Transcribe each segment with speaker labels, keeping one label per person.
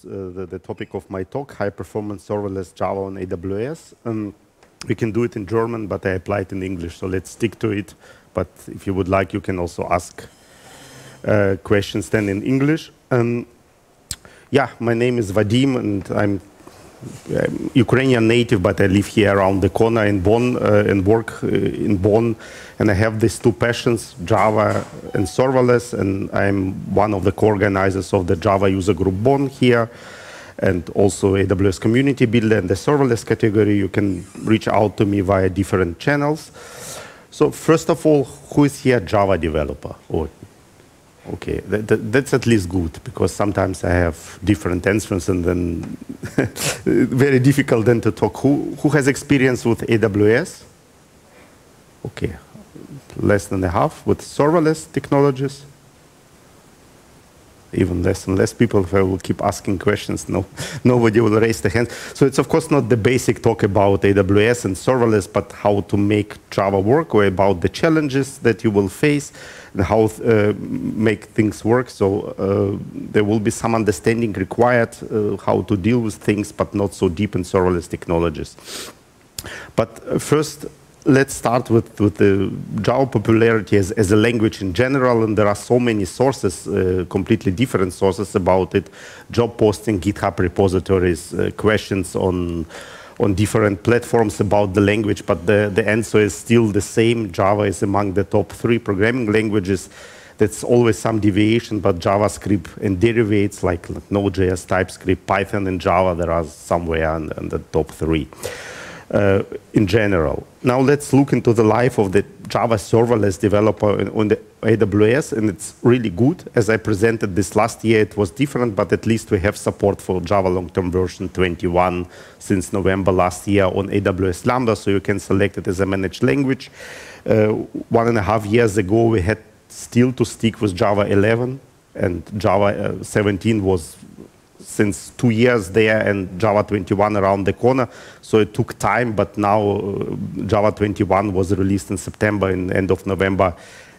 Speaker 1: is the topic of my talk, high-performance serverless Java on AWS. We can do it in German, but I applied in English, so let's stick to it. But if you would like, you can also ask questions then in English. Yeah, my name is Vadim, and I'm Ukrainian native, but I live here around the corner in Bonn and work in Bonn. And I have these two passions, Java and serverless, and I'm one of the co-organizers of the Java user group Bonn here, and also AWS community builder and the serverless category. You can reach out to me via different channels. So first of all, who is here Java developer? Oh, okay, that's at least good, because sometimes I have different answers and then very difficult then to talk. Who has experience with AWS? Okay, less than a half. With serverless technologies? Even less and less people. If I will keep asking questions, nobody will raise their hand. So it's of course not the basic talk about AWS and serverless, but how to make Java work, or about the challenges that you will face and how make things work. So there will be some understanding required how to deal with things, but not so deep in serverless technologies. But first, let's start with the Java popularity as a language in general, and there are so many sources, completely different sources about it, job posting, GitHub repositories, questions on different platforms about the language, but the answer is still the same. Java is among the top 3 programming languages. That's always some deviation, but JavaScript and derivatives like Node.js, TypeScript, Python, and Java, there are somewhere in the top 3. In general. Now let's look into the life of the Java serverless developer on the AWS, and it's really good. As I presented this last year, it was different, but at least we have support for Java long-term version 21 since November last year on AWS Lambda, so you can select it as a managed language. 1.5 years ago, we had still to stick with Java 11, and Java 17 was since 2 years there, and Java 21 around the corner. So it took time, but now Java 21 was released in September, and end of November,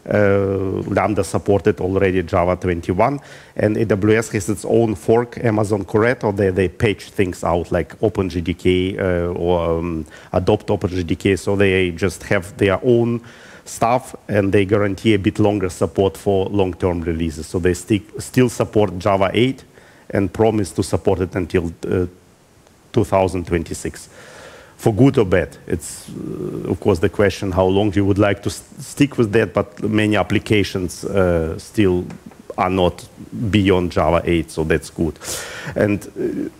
Speaker 1: Lambda supported already Java 21. And AWS has its own fork, Amazon Corretto. They patch things out like OpenJDK or adopt OpenJDK. So they just have their own stuff, and they guarantee a bit longer support for long-term releases. So they still support Java 8, and promise to support it until 2026. For good or bad, it's of course the question how long you would like to stick with that, but many applications still are not beyond Java 8, so that's good. And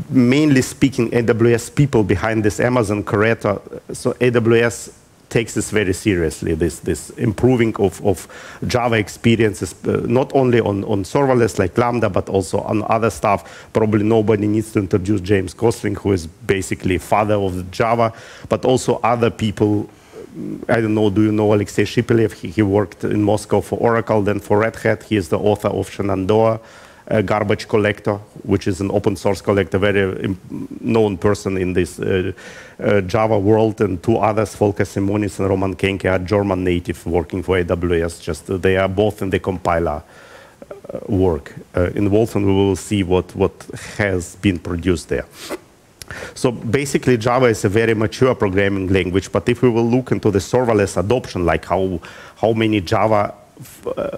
Speaker 1: mainly speaking, AWS people behind this Amazon Corretto, so AWS takes this very seriously, this improving of Java experiences, not only on serverless like Lambda, but also on other stuff. Probably nobody needs to introduce James Gosling, who is basically father of Java, but also other people. I don't know, do you know Alexei Shipelev? He worked in Moscow for Oracle, then for Red Hat. He is the author of Shenandoah, garbage collector, which is an open source collector, very known person in this Java world, and 2 others, Volker Simonis and Roman Kenke, are German native working for AWS. Just they are both in the compiler work involved, and we will see what has been produced there. So basically, Java is a very mature programming language, but if we will look into the serverless adoption, like how many Java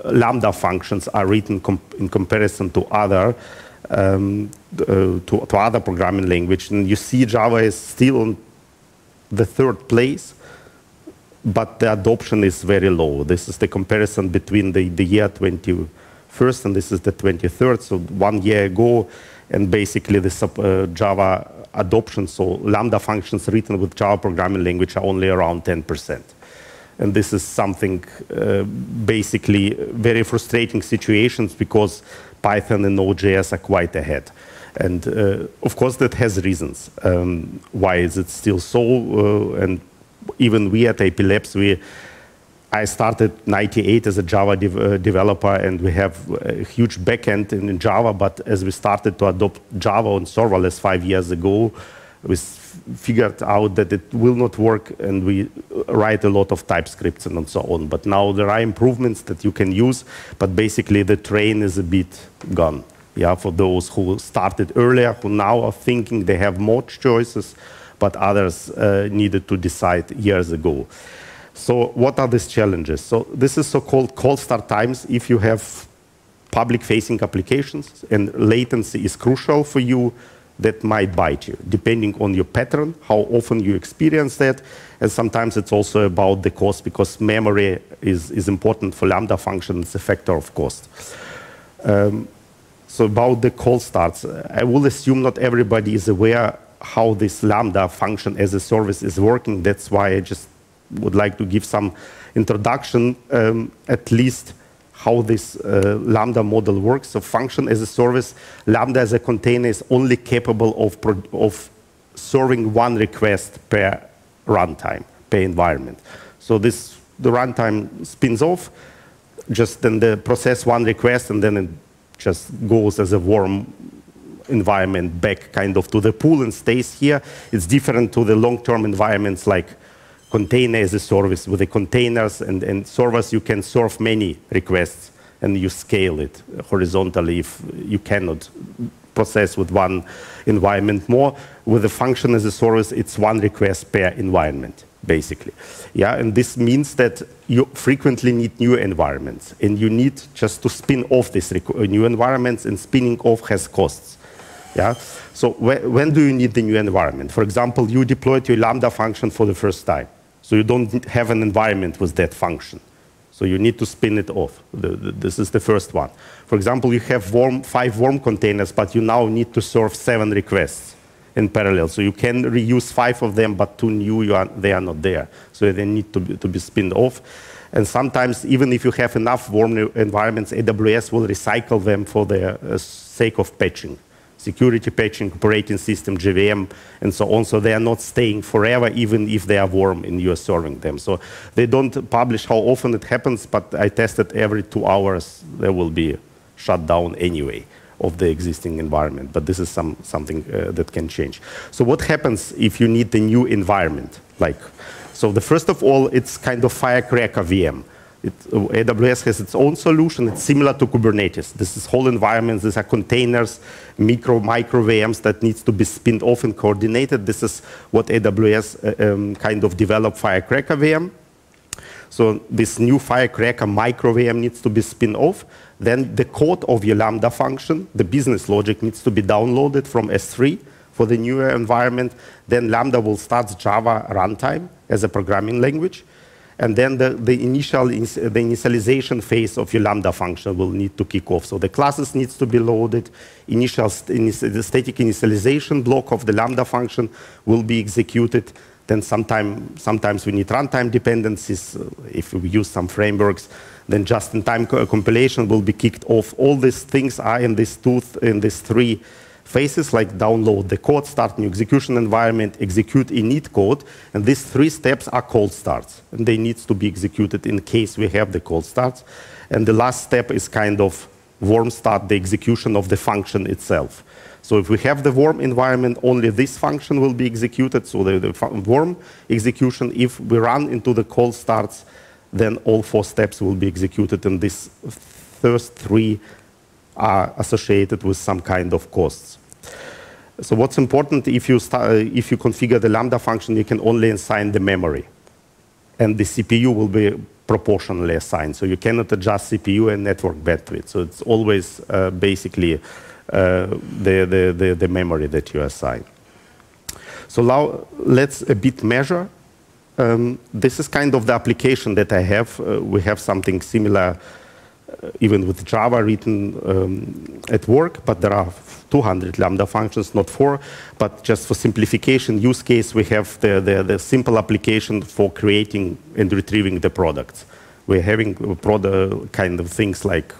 Speaker 1: Lambda functions are written in comparison to other other programming language, and you see Java is still on the 3rd place, but the adoption is very low. This is the comparison between the year 21st and this is the 23rd, so 1 year ago, and basically the Java adoption, so Lambda functions written with Java programming language are only around 10%. And this is something basically very frustrating situations, because Python and Node.js are quite ahead. And of course that has reasons. Why is it still so? And even we at AP Labs, I started '98 as a Java developer, and we have a huge backend in Java, but as we started to adopt Java on serverless 5 years ago, we figured out that it will not work, and we write a lot of TypeScripts and so on. But now there are improvements that you can use, but basically the train is a bit gone. Yeah, for those who started earlier, who now are thinking they have more choices, but others needed to decide years ago. So what are these challenges? So this is so-called cold start times. If you have public-facing applications and latency is crucial for you, that might bite you, depending on your pattern, how often you experience that. And sometimes it's also about the cost, because memory is important for Lambda function. It's a factor of cost. So about the cold starts, I will assume not everybody is aware how this Lambda function as a service is working. That's why I just would like to give some introduction, at least how this Lambda model works. So function as a service, Lambda as a container is only capable of serving one request per runtime, per environment. So the runtime spins off, just then the process one request, and then it just goes as a warm environment back kind of to the pool and stays here. It's different to the long-term environments like container as a service. With the containers and servers, you can serve many requests and you scale it horizontally if you cannot process with one environment more. With the function as a service, it's one request per environment, basically. Yeah, and this means that you frequently need new environments, and you need just to spin off these new environments, and spinning off has costs. Yeah, so when do you need the new environment? For example, you deployed your Lambda function for the first time, so you don't have an environment with that function. So you need to spin it off. This is the first one. For example, you have 5 warm containers, but you now need to serve 7 requests in parallel. So you can reuse 5 of them, but 2 new, they are not there. So they need to be spinned off. And sometimes, even if you have enough warm environments, AWS will recycle them for the sake of patching. Security patching, operating system, JVM, and so on. So they are not staying forever, even if they are warm and you are serving them. So they don't publish how often it happens, but I tested every 2 hours, there will be shut down anyway of the existing environment. But this is something that can change. So what happens if you need a new environment? So the first of all, it's kind of Firecracker VM. AWS has its own solution. It's similar to Kubernetes. This is whole environments. These are containers, microVMs that needs to be spinned off and coordinated. This is what AWS kind of developed Firecracker VM. So this new Firecracker microVM needs to be spin off. Then the code of your Lambda function, the business logic, needs to be downloaded from S3 for the newer environment. Then Lambda will start Java runtime as a programming language. And then the initialization phase of your Lambda function will need to kick off. So the classes needs to be loaded. The static initialization block of the Lambda function will be executed. Then sometimes we need runtime dependencies. If we use some frameworks, then just-in-time compilation will be kicked off. All these things are in these 3 phases, like download the code, start new execution environment, execute init code, and these 3 steps are cold starts, and they need to be executed in case we have the cold starts. And the last step is kind of warm start, the execution of the function itself. So if we have the warm environment, only this function will be executed, so the warm execution. If we run into the cold starts, then all 4 steps will be executed, and these first 3 are associated with some kind of costs. So what's important, if you configure the Lambda function, you can only assign the memory, and the CPU will be proportionally assigned. So you cannot adjust CPU and network bandwidth. So it's always basically the memory that you assign. So now let's a bit measure. This is kind of the application that I have. We have something similar even with Java written at work, but there are 200 Lambda functions, not 4. But just for simplification use case, we have the simple application for creating and retrieving the products. We're having product kind of things like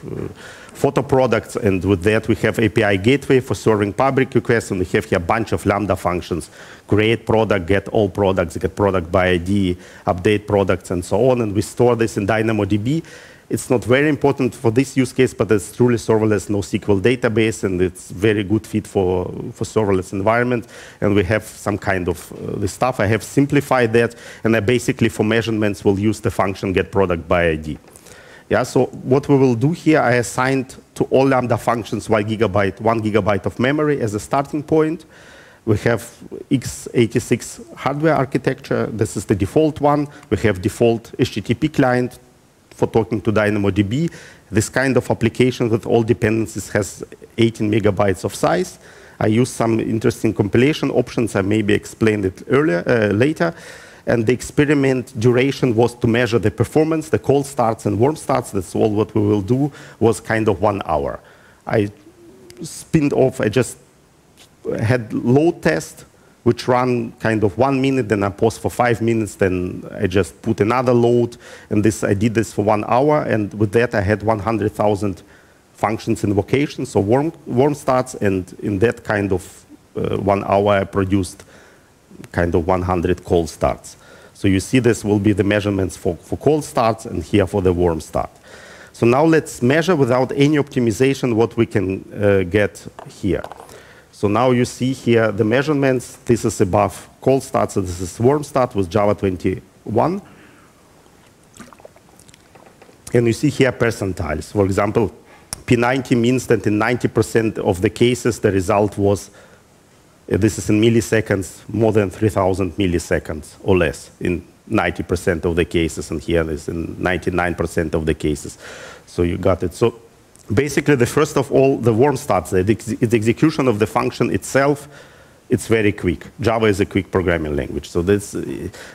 Speaker 1: photo products, and with that we have API gateway for serving public requests, and we have here a bunch of Lambda functions: create product, get all products, get product by ID, update products, and so on. And we store this in DynamoDB. It's not very important for this use case, but it's truly serverless, NoSQL database, and it's very good fit for serverless environment. And we have some kind of this stuff. I have simplified that, and I basically for measurements will use the function get product by ID. Yeah, so what we will do here, I assigned to all Lambda functions 1 gigabyte of memory as a starting point. We have x86 hardware architecture. This is the default one. We have default HTTP client for talking to DynamoDB. This kind of application with all dependencies has 18 megabytes of size. I used some interesting compilation options. I maybe explained it later. And the experiment duration was to measure the performance, the cold starts and warm starts. That's all what we will do, was kind of 1 hour. I spinned off, I just had load test, which ran kind of 1 minute, then I paused for 5 minutes, then I just put another load, and I did this for 1 hour, and with that I had 100,000 functions invocations, so warm starts, and in that kind of 1 hour I produced kind of 100 cold starts. So you see this will be the measurements for cold starts, and here for the warm start. So now let's measure without any optimization what we can get here. So now you see here the measurements. This is above cold start, so this is warm start with Java 21. And you see here percentiles. For example, P90 means that in 90% of the cases, the result was, this is in milliseconds, more than 3,000 milliseconds or less in 90% of the cases. And here is in 99% of the cases. So you got it. So basically, the first of all, the warm starts, the execution of the function itself, it's very quick. Java is a quick programming language. So this,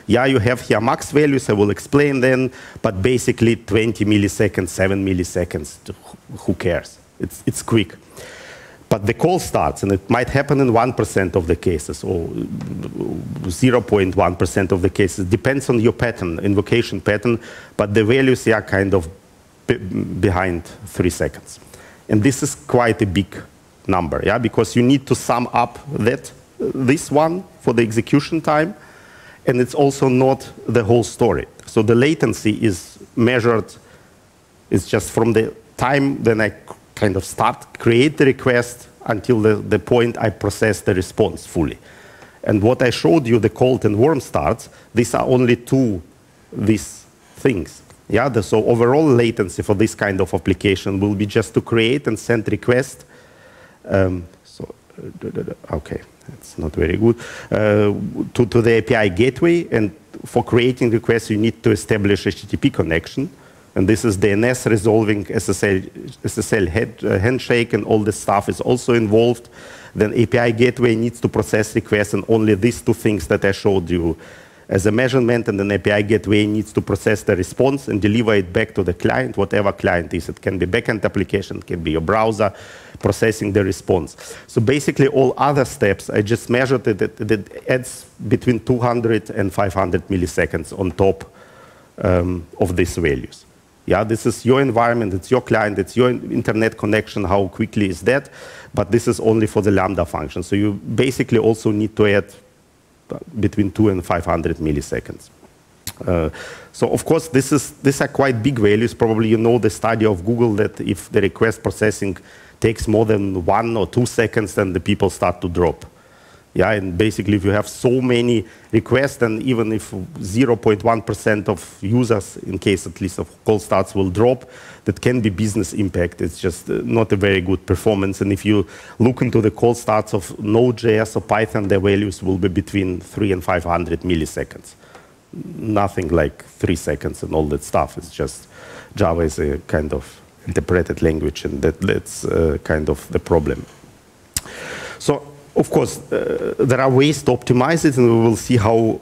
Speaker 1: yeah, you have here max values, I will explain then, but basically 20 milliseconds, 7 milliseconds, who cares? It's quick. But the call starts, and it might happen in 1% of the cases, or 0.1% of the cases, depends on your pattern, invocation pattern, but the values are kind of behind 3 seconds. And this is quite a big number, yeah, because you need to sum up this one for the execution time, and it's also not the whole story. So the latency is measured, it's just from the time then I kind of create the request until the point I process the response fully. And what I showed you, the cold and warm starts, these are only these things. Yeah, so overall latency for this kind of application will be just to create and send request. Okay, that's not very good. To the API gateway, and for creating requests, you need to establish HTTP connection. And this is DNS resolving SSL handshake, and all this stuff is also involved. Then API gateway needs to process requests, and only these 2 things that I showed you as a measurement, and then API gateway needs to process the response and deliver it back to the client, whatever client is. It can be backend application, it can be your browser processing the response. So basically all other steps, I just measured it, that adds between 200 and 500 milliseconds on top of these values. Yeah, this is your environment, it's your client, it's your internet connection, how quickly is that? But this is only for the Lambda function. So you basically also need to add between 200 and 500 milliseconds. So of course, these are quite big values. Probably you know the study of Google that if the request processing takes more than 1 or 2 seconds, then the people start to drop. Yeah, and basically if you have so many requests, and even if 0.1% of users, in case at least of cold starts, will drop, that can be business impact. It's just not a very good performance. And if you look into the cold starts of Node.js or Python, their values will be between 300 and 500 milliseconds. Nothing like 3 seconds and all that stuff. It's just Java is a kind of interpreted language, and that's kind of the problem. So of course, there are ways to optimize it, and we will see how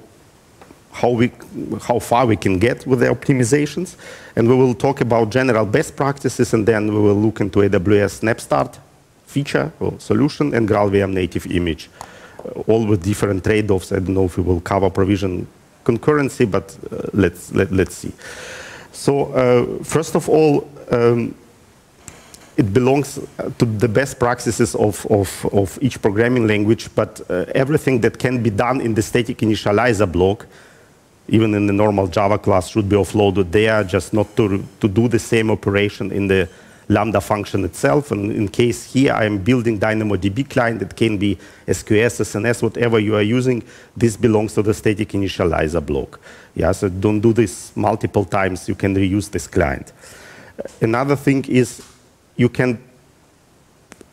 Speaker 1: far we can get with the optimizations. And we will talk about general best practices, and then we will look into AWS SnapStart feature or solution and GraalVM native image, all with different trade-offs. I don't know if we will cover provision concurrency, but let's see. So first of all, it belongs to the best practices of each programming language, but everything that can be done in the static initializer block, even in the normal Java class, should be offloaded there, just not to do the same operation in the Lambda function itself. And in case here I am building DynamoDB client, it can be SQS, SNS, whatever you are using, this belongs to the static initializer block. Yeah, so don't do this multiple times, you can reuse this client. Another thing is you can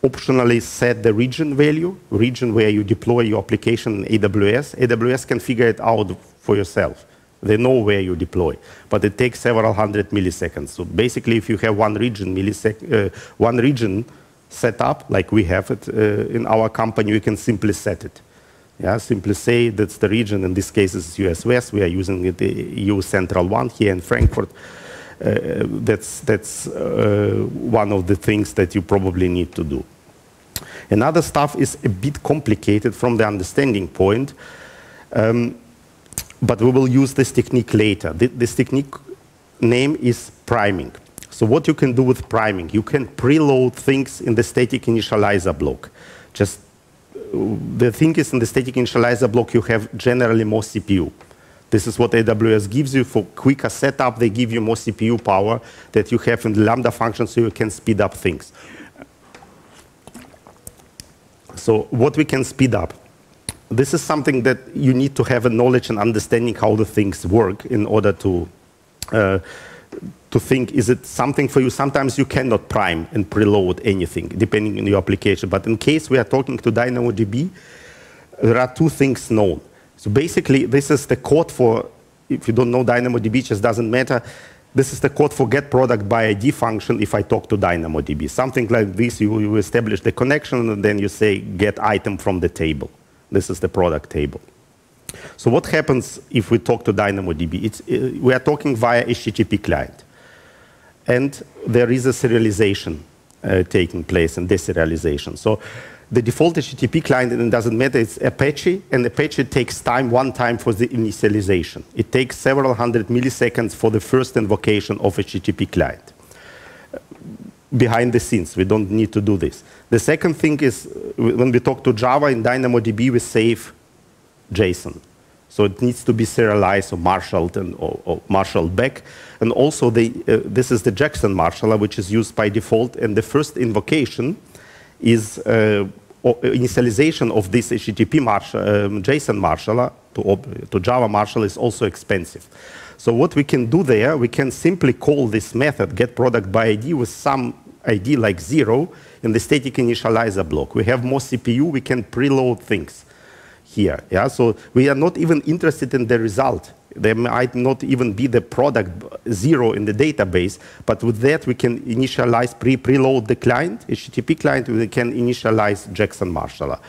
Speaker 1: optionally set the region value, region where you deploy your application in AWS. AWS can figure it out for yourself. They know where you deploy, but it takes several hundred milliseconds. So basically, if you have one region set up, like we have it in our company, you can simply set it. Yeah, simply say that's the region. In this case, it's US West. We are using it, the EU Central One here in Frankfurt. That's one of the things that you probably need to do. Another stuff is a bit complicated from the understanding point, but we will use this technique later. This technique name is priming. So what you can do with priming, you can preload things in the static initializer block. Just the thing is, in the static initializer block, you have generally more CPU. This is what AWS gives you for quicker setup. They give you more CPU power that you have in the Lambda function, so you can speed up things. So what we can speed up, this is something that you need to have a knowledge and understanding how the things work in order to think, is it something for you? Sometimes you cannot prime and preload anything, depending on your application. But in case we are talking to DynamoDB, there are two things known. So basically, this is the code for, if you don't know DynamoDB, it just doesn't matter. This is the code for getProductById function if I talk to DynamoDB. Something like this, you establish the connection, and then you say get item from the table. This is the product table. So what happens if we talk to DynamoDB? We are talking via HTTP client. And there is a serialization taking place and deserialization. So the default HTTP client, and it doesn't matter, it's Apache, and Apache takes one time for the initialization. It takes several hundred milliseconds for the first invocation of HTTP client. Behind the scenes, we don't need to do this. The second thing is, when we talk to Java in DynamoDB, we save JSON. So it needs to be serialized or marshaled or marshaled back. And also, this is the Jackson marshaller, which is used by default. And the first invocation is initialization of this HTTP JSON marshaller to Java marshal is also expensive. So what we can do there, we can simply call this method getProductById with some ID like 0 in the static initializer block. We have more CPU, we can preload things here. Yeah? So we are not even interested in the result. There might not even be the product 0 in the database, but with that we can initialize, preload the client, HTTP client, we can initialize Jackson marshaller.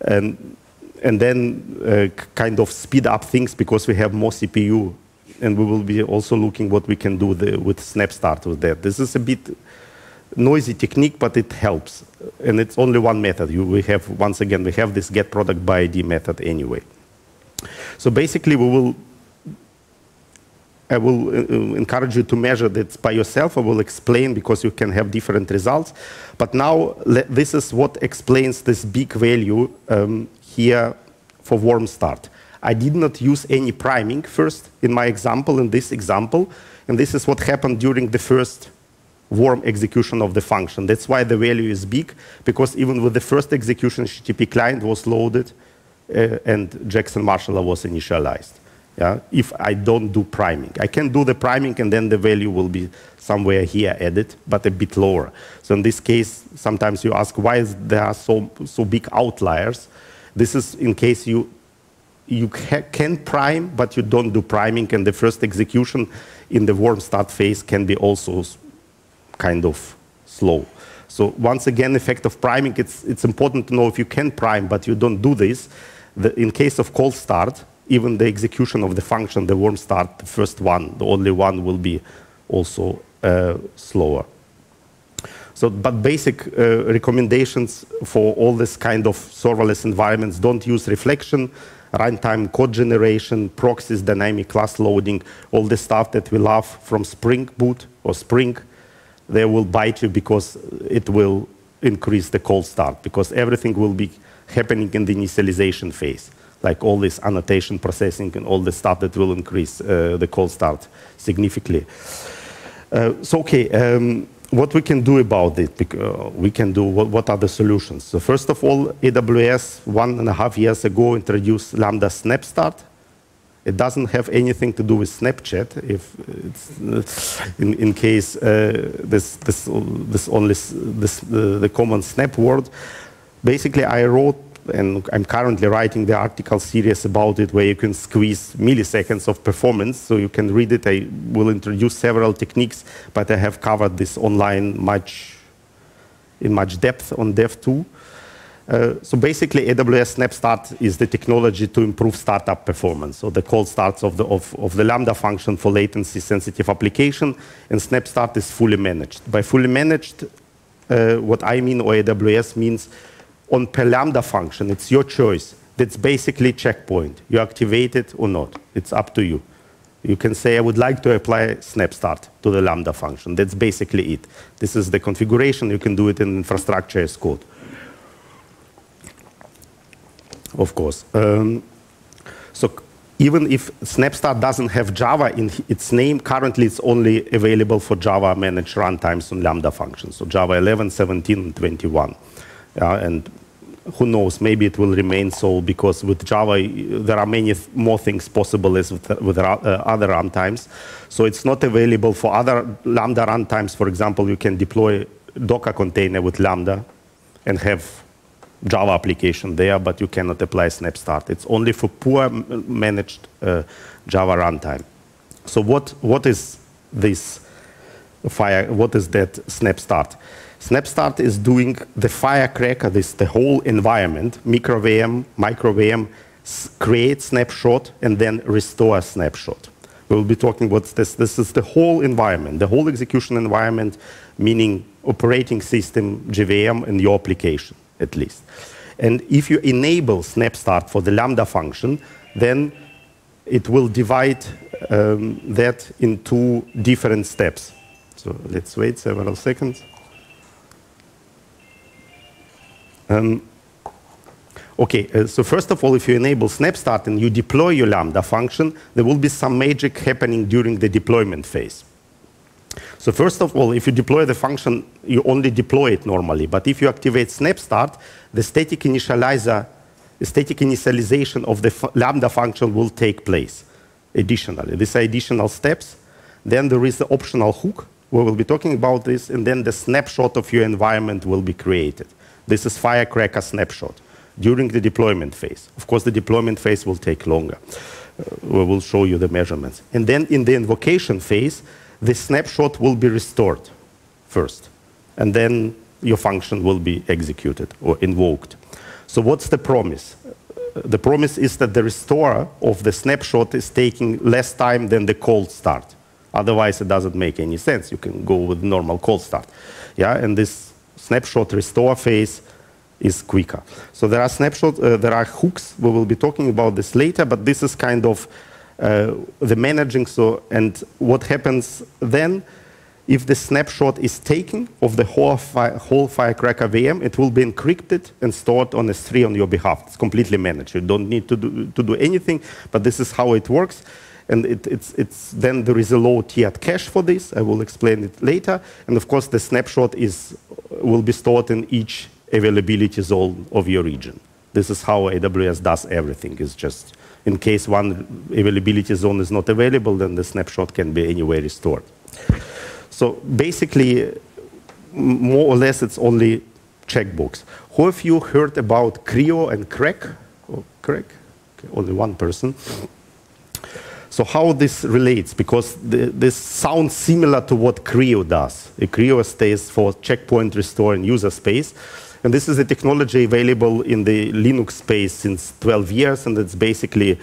Speaker 1: And then kind of speed up things because we have more CPU, and we will be also looking what we can do with SnapStart with that. This is a bit noisy technique, but it helps. And it's only one method. Once again, we have this getProductById method anyway. So basically, I will encourage you to measure that by yourself. I will explain because you can have different results. But now, this is what explains this big value here for warm start. I did not use any priming first in my example, in this example. And this is what happened during the first warm execution of the function. That's why the value is big, because even with the first execution, HTTP client was loaded and Jackson marshaller was initialized. Yeah? If I don't do priming. I can do the priming and then the value will be somewhere here added, but a bit lower. So in this case, sometimes you ask why there are so big outliers. This is in case you can prime, but you don't do priming, and the first execution in the warm start phase can be also kind of slow. So once again, effect of priming, it's important to know if you can prime, but you don't do this. In case of cold start, even the execution of the function, the warm start, the first one, the only one will be also slower. So, but basic recommendations for all this kind of serverless environments: don't use reflection, runtime code generation, proxies, dynamic class loading, all the stuff that we love from Spring Boot or Spring. They will bite you because it will increase the cold start, because everything will be happening in the initialization phase, like all this annotation processing and all the stuff that will increase the cold start significantly. What we can do about it? We can do, what are the solutions? So first of all, AWS 1.5 years ago introduced Lambda SnapStart.
Speaker 2: It doesn't have anything to do with Snapchat. If it's in case the common Snap word. Basically, I wrote, and I'm currently writing the article series about it, where you can squeeze milliseconds of performance. So you can read it. I will introduce several techniques, but I have covered this online in much depth on Dev2. So basically, AWS SnapStart is the technology to improve startup performance. So the cold starts of the Lambda function for latency-sensitive application, and SnapStart is fully managed. By fully managed, what I mean, or AWS means, on per Lambda function, it's your choice. That's basically checkpoint. You activate it or not. It's up to you. You can say, I would like to apply SnapStart to the Lambda function. That's basically it. This is the configuration. You can do it in infrastructure as code. Of course. So even if SnapStart doesn't have Java in its name, currently it's only available for Java managed runtimes on Lambda functions. So Java 11, 17, and 21. And who knows, maybe it will remain so, because with Java, there are many more things possible as with other runtimes. So it's not available for other Lambda runtimes. For example, you can deploy Docker container with Lambda and have Java application there, but you cannot apply SnapStart. It's only for poor managed Java runtime. So what is this what is that SnapStart? SnapStart is doing the Firecracker, the whole environment, microVM, create snapshot, and then restore a snapshot. We'll be talking about this. This is the whole environment, the whole execution environment, meaning operating system, JVM, and your application, at least. And if you enable SnapStart for the Lambda function, then it will divide that into different steps. So let's wait several seconds. So first of all, if you enable SnapStart and you deploy your Lambda function, there will be some magic happening during the deployment phase. So first of all, if you deploy the function, you only deploy it normally. But if you activate SnapStart, the static initialization of the Lambda function will take place additionally. These are additional steps. Then there is the optional hook. We will be talking about this. And then the snapshot of your environment will be created. This is Firecracker snapshot during the deployment phase. Of course, the deployment phase will take longer. We will show you the measurements. And then in the invocation phase, the snapshot will be restored first. And then your function will be executed or invoked. So what's the promise? The promise is that the restore of the snapshot is taking less time than the cold start. Otherwise, it doesn't make any sense. You can go with normal cold start. Yeah, and this snapshot restore phase is quicker. So there are there are hooks. We will be talking about this later, but this is kind of the managing. So, and what happens then, if the snapshot is taken of the whole Firecracker VM, it will be encrypted and stored on S3 on your behalf. It's completely managed. You don't need to do anything, but this is how it works. And then there is a low-tiered cache for this. I will explain it later. And of course, the snapshot will be stored in each availability zone of your region. This is how AWS does everything. It's just in case one availability zone is not available, then the snapshot can be anywhere restored. So basically, more or less, it's only checkbox. Who of you heard about CRIO and CRaC? Oh, CRaC? Okay, only one person. So how this relates, because this sounds similar to what CRIO does. CRIO stands for Checkpoint Restore in User Space. And this is a technology available in the Linux space since 12 years, and it's basically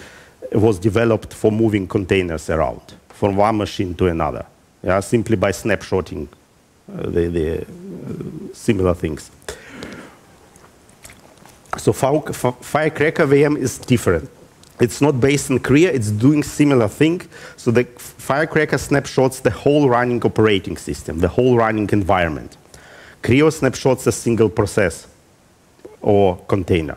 Speaker 2: was developed for moving containers around from one machine to another, simply by snapshotting the similar things. So Firecracker VM is different. It's not based on CRIO, it's doing similar thing. So the Firecracker snapshots the whole running operating system, the whole running environment. CRIO snapshots a single process or container.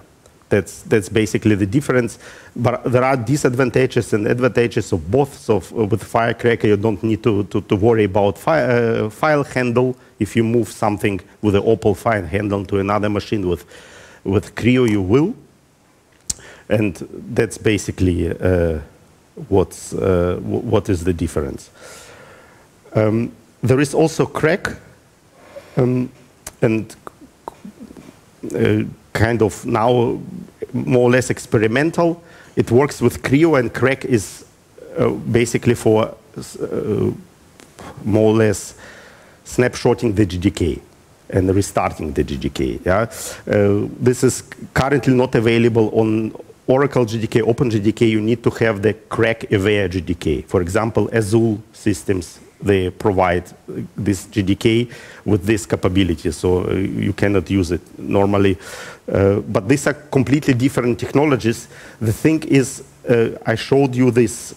Speaker 2: That's basically the difference. But there are disadvantages and advantages of both. So with Firecracker, you don't need to worry about file handle. If you move something with the Opal file handle to another machine, with CRIO you will. And that's basically what is the difference. There is also CRaC, and kind of now more or less experimental. It works with Creo, and CRaC is basically for more or less snapshotting the GDK and restarting the GDK. Yeah? This is currently not available on Oracle GDK, OpenGDK. You need to have the CRaC Avaya GDK. For example, Azure systems, they provide this GDK with this capability, so you cannot use it normally. But these are completely different technologies. The thing is, I showed you these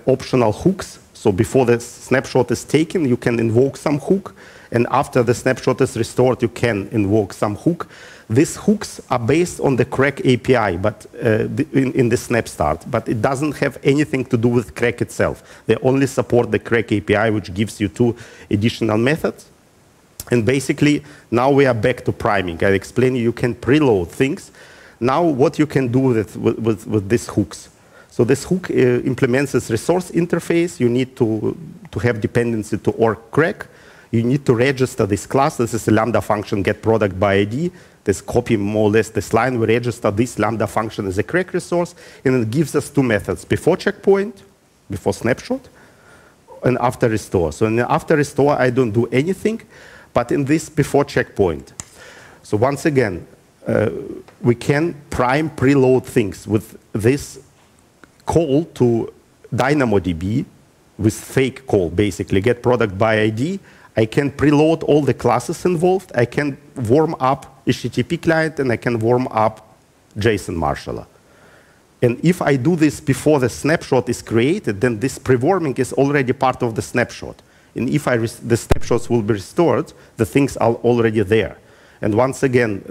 Speaker 2: optional hooks. So before the snapshot is taken, you can invoke some hook, and after the snapshot is restored, you can invoke some hook. These hooks are based on the CRaC API, but in the SnapStart, but it doesn't have anything to do with CRaC itself. They only support the CRaC API, which gives you 2 additional methods. And basically, now we are back to priming. I explained you can preload things. Now, what you can do with these hooks. So this hook implements this resource interface. You need to have dependency to org CRaC. You need to register this class. This is a Lambda function, get product by ID. This copy more or less this line. We register this Lambda function as a CRaC resource, and it gives us 2 methods: before checkpoint, before snapshot, and after restore. So in the after restore, I don't do anything, but in this before checkpoint. So once again, we can prime preload things with this call to DynamoDB with fake call, basically get product by ID. I can preload all the classes involved. I can warm up HTTP client, and I can warm up JSON marshaller. And if I do this before the snapshot is created, then this pre-warming is already part of the snapshot. And if the snapshots will be restored, the things are already there. And once again,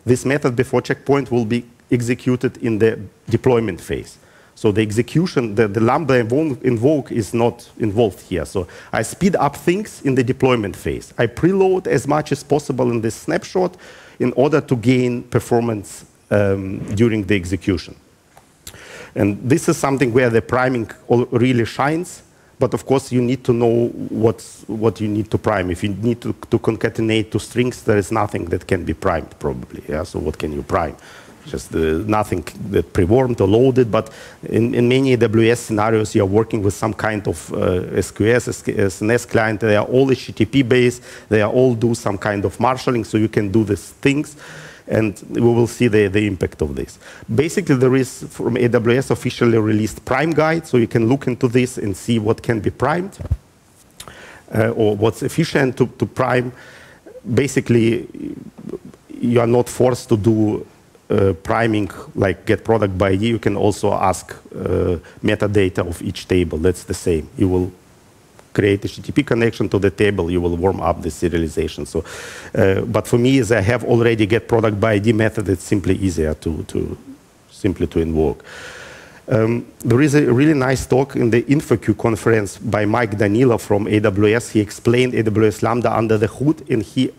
Speaker 2: this method before checkpoint will be executed in the deployment phase. So the execution, the Lambda invoke is not involved here. So I speed up things in the deployment phase. I preload as much as possible in this snapshot in order to gain performance during the execution. And this is something where the priming really shines. But of course, you need to know what you need to prime. If you need to concatenate 2 strings, there is nothing that can be primed, probably. Yeah? So what can you prime? Just nothing that pre-warmed or loaded, but in many AWS scenarios, you're working with some kind of SQS, SNS client. They are all HTTP based. They are all do some kind of marshalling, so you can do these things, and we will see the impact of this. Basically, there is, from AWS, officially released prime guide, so you can look into this and see what can be primed, or what's efficient to prime. Basically, you are not forced to do priming like get product by ID. You can also ask metadata of each table. That's the same. You will create a HTTP connection to the table. You will warm up the serialization. So, but for me, as I have already get product by ID method, it's simply easier to invoke. There is a really nice talk in the InfoQ conference by Mike Danilo from AWS. He explained AWS Lambda under the hood, and he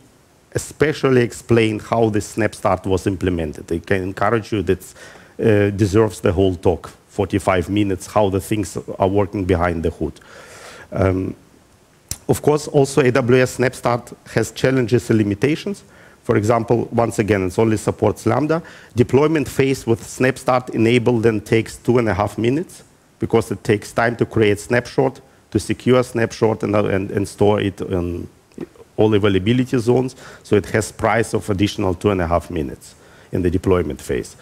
Speaker 2: especially explained how this SnapStart was implemented. I can encourage you, that deserves the whole talk, 45 minutes, how the things are working behind the hood. Of course, also AWS SnapStart has challenges and limitations. For example, once again, it only supports Lambda. Deployment phase with SnapStart enabled then takes 2.5 minutes, because it takes time to create snapshot, to secure snapshot, and store it in all availability zones. So it has price of additional 2.5 minutes in the deployment phase.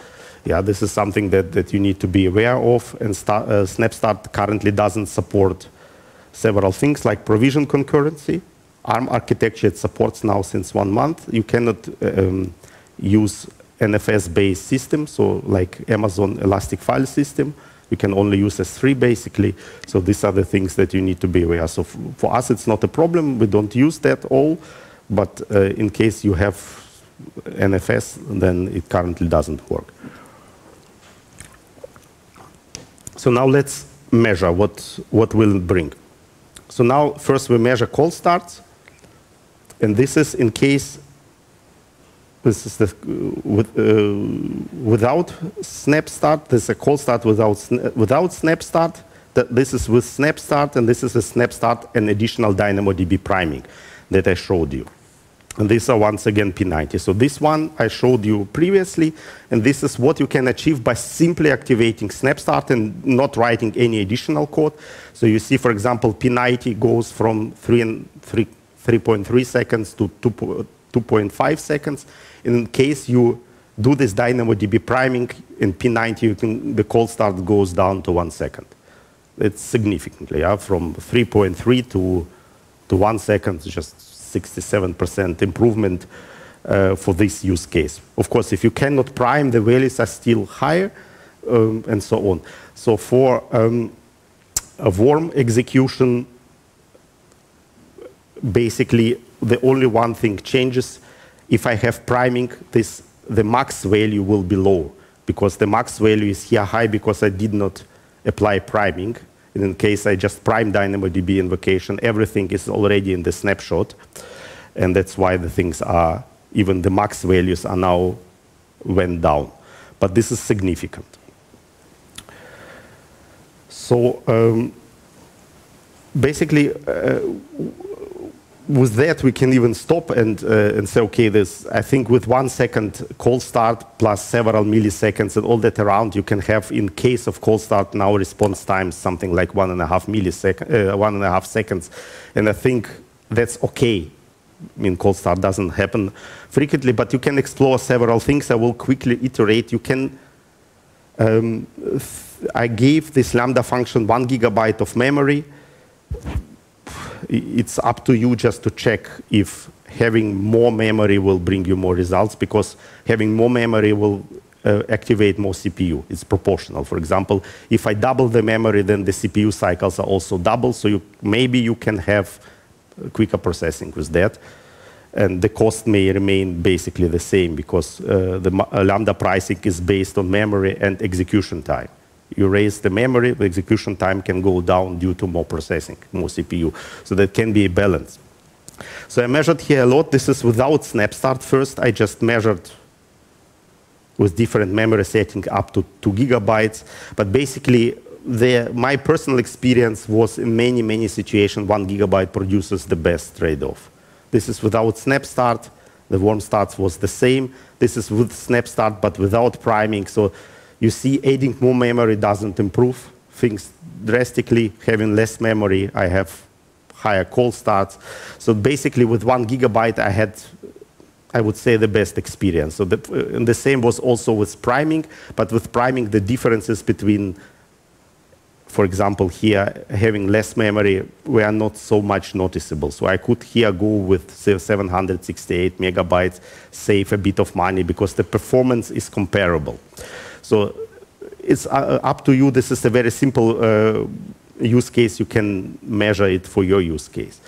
Speaker 2: Yeah, this is something that you need to be aware of. And SnapStart currently doesn't support several things like provision concurrency. ARM architecture it supports now since 1 month. You cannot use NFS-based systems, so like Amazon Elastic File System. You can only use S3 basically. So these are the things that you need to be aware. So for us, it's not a problem. We don't use that all. But in case you have NFS, then it currently doesn't work. So now let's measure what will it bring. So now first we measure call starts. And this is in case this is without SnapStart. This is a call start without SnapStart. This is with SnapStart, and this is a SnapStart and additional DynamoDB priming that I showed you. And these are once again P90. So this one I showed you previously, and this is what you can achieve by simply activating SnapStart and not writing any additional code. So you see, for example, P90 goes from 3.3 seconds to 2.5 seconds. In case you do this DynamoDB priming in P90, the cold start goes down to 1 second. It's significantly, from 3.3 to 1 second, just 67% improvement for this use case. Of course, if you cannot prime, the values are still higher, and so on. So for a warm execution, basically the only one thing changes. If I have priming, the max value will be low, because the max value is here high because I did not apply priming. And in case I just prime DynamoDB invocation, everything is already in the snapshot. And that's why the things are, even the max values are now went down. But this is significant. So basically, with that, we can even stop and say, okay, I think with 1 second cold start plus several milliseconds and all that around, you can have, in case of cold start, now response time something like 1.5 seconds. And I think that's okay. I mean, cold start doesn't happen frequently, but you can explore several things. I will quickly iterate. You can, I gave this Lambda function 1 GB of memory. It's up to you just to check if having more memory will bring you more results, because having more memory will activate more CPU. It's proportional. For example, if I double the memory, then the CPU cycles are also double, so maybe you can have quicker processing with that. And the cost may remain basically the same, because the Lambda pricing is based on memory and execution time. You raise the memory, the execution time can go down due to more processing, more CPU. So that can be a balance. So I measured here a lot. This is without SnapStart first. I just measured with different memory setting up to 2 GB. But basically, my personal experience was in many situations, 1 GB produces the best trade-off. This is without SnapStart. The warm starts was the same. This is with SnapStart, but without priming. So you see, adding more memory doesn't improve things drastically. Having less memory, I have higher cold starts. So basically, with 1 GB, I had, I would say, the best experience. So and the same was also with priming, but with priming, the differences between, for example, here, having less memory were not so much noticeable. So I could here go with 768 megabytes, save a bit of money, because the performance is comparable. So it's up to you. This is a very simple use case. You can measure it for your use case.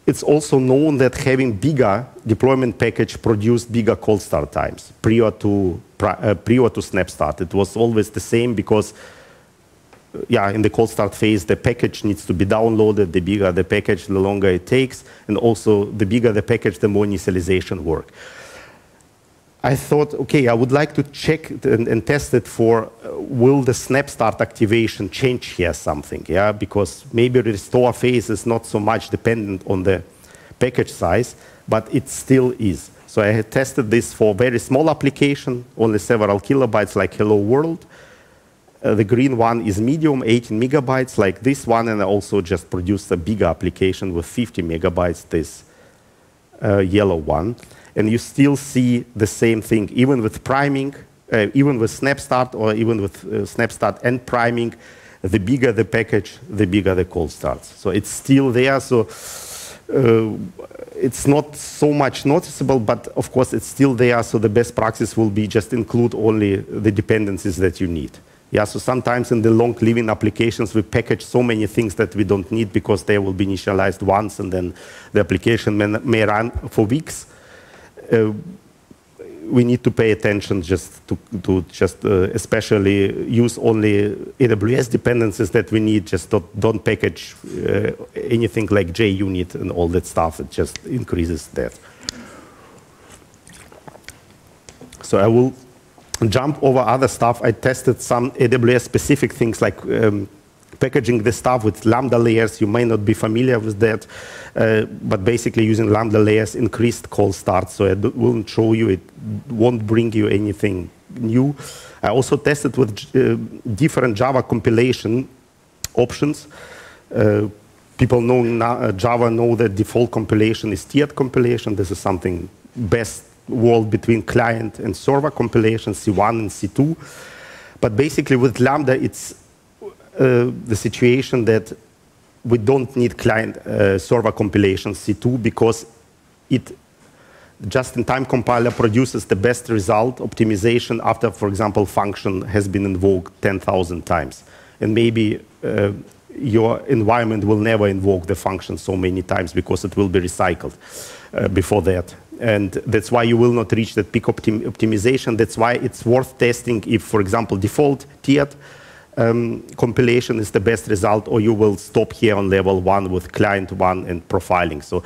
Speaker 2: It's also known that having bigger deployment package produced bigger cold start times prior to SnapStart. It was always the same, because in the cold start phase, the package needs to be downloaded. The bigger the package, the longer it takes. And also, the bigger the package, the more initialization work. I thought, okay, I would like to check and test it for, will the SnapStart activation change here something? Yeah, because maybe the restore phase is not so much dependent on the package size, but it still is. So I had tested this for very small application, only several kilobytes, like Hello World. The green one is medium, 18 megabytes, like this one, and I also just produced a bigger application with 50 megabytes, this yellow one. And you still see the same thing, even with priming, even with SnapStart, or even with SnapStart and priming. The bigger the package, the bigger the cold starts. So it's still there. So it's not so much noticeable, but of course it's still there. So the best practice will be just include only the dependencies that you need. Yeah, so sometimes in the long-living applications, we package so many things that we don't need, because they will be initialized once, and then the application may run for weeks. We need to pay attention just to especially use only AWS dependencies that we need. Just don't package anything like JUnit and all that stuff. It just increases that. So I will jump over other stuff, I tested some AWS-specific things like packaging the stuff with Lambda layers. You may not be familiar with that, but basically using Lambda layers increased cold start, so it won't show you, it won't bring you anything new. I also tested with different Java compilation options. People know now, Java know that default compilation is tiered compilation. This is something best world between client and server compilation, C1 and C2. But basically with Lambda, it's the situation that we don't need client server compilation C2 because it just-in-time compiler produces the best result optimization after, for example, function has been invoked 10,000 times. And maybe your environment will never invoke the function so many times because it will be recycled before that. And that's why you will not reach that peak optimization. That's why it's worth testing if, for example, default tiered compilation is the best result, or you will stop here on level 1 with client 1 and profiling. So,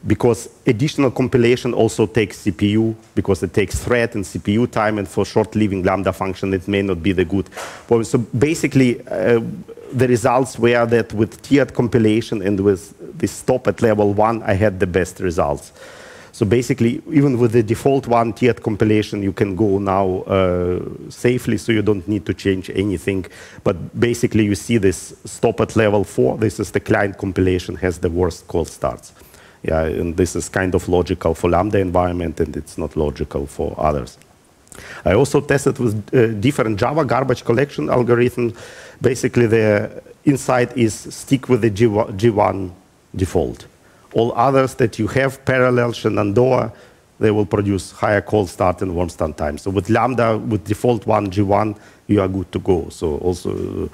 Speaker 2: because additional compilation also takes CPU, because it takes thread and CPU time, and for short-living Lambda function, it may not be the good point. So basically, the results were that with tiered compilation and with this stop at level 1, I had the best results. So basically, even with the default one tiered compilation, you can go now safely, so you don't need to change anything. But basically, you see this stop at level 4. This is the client compilation, has the worst cold starts. Yeah, and this is kind of logical for Lambda environment, and it's not logical for others. I also tested with different Java garbage collection algorithms. Basically, the insight is stick with the G1 default. All others that you have, parallel, Shenandoah, they will produce higher cold start and warm start time. So with Lambda, with default 1, G1, you are good to go. So also,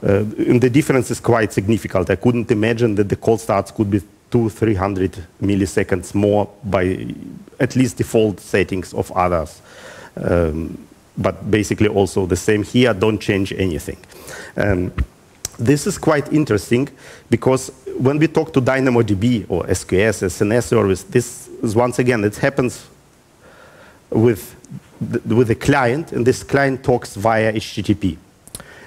Speaker 2: and the difference is quite significant. I couldn't imagine that the cold starts could be 200-300 milliseconds more by at least default settings of others. But basically also the same here, don't change anything. This is quite interesting because when we talk to DynamoDB or SQS, SNS service, this is once again, it happens with the client, and this client talks via HTTP.